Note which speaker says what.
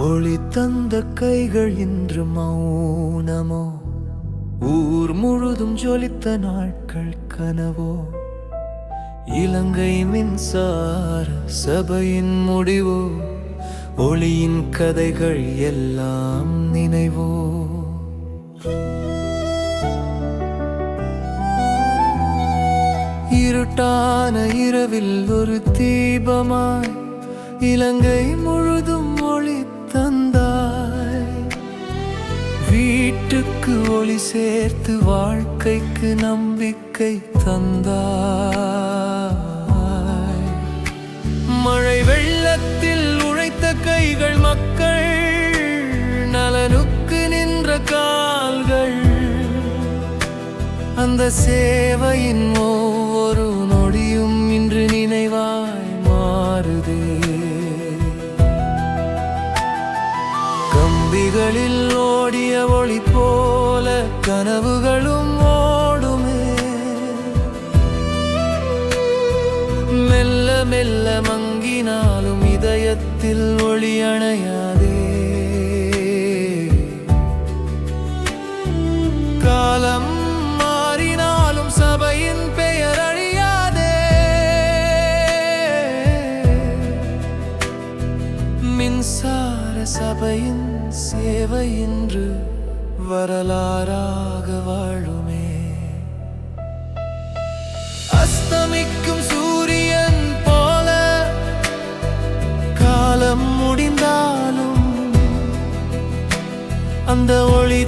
Speaker 1: ஒளி தந்த கைகள் இன்று மௌனமோ, ஊர் முழுதும் ஜொலித்த நாட்கள் கனவோ. இலங்கை மின்சார சபையின் முடிவோ, ஒளியின் கதைகள் எல்லாம் நினைவோ. இருட்டான இரவில் ஒரு தீபமாய் இலங்கை முழுதும் ஒளி தந்தாய். வீட்டுக்கு ஒளி சேர்த்து வாழ்க்கைக்கு நம்பிக்கை தந்தாய். மழை வெள்ளத்தில் உழைத்த கைகள், மக்கள் நலனுக்கு நின்ற கால்கள். அந்த சேவையின் ஒவ்வொரு நொடியும் இன்று நினைவாய் மாறுதே. கம்பிகளில் ஓடிய ஒளி போல கனவுகளும் ஓடுமே. மெல்ல மெல்ல மங்கினாலும் இதயத்தில் ஒளி அணையாதே. காலம் மாறினாலும் சபையின் பெயர் அழியாதே. மின்சார சபையின் சேவை இன்று வரலாறாக வாழுமே. அஸ்தமிக்கும் சூரியன் போல காலம் முடிந்தாலும் அந்த ஒளி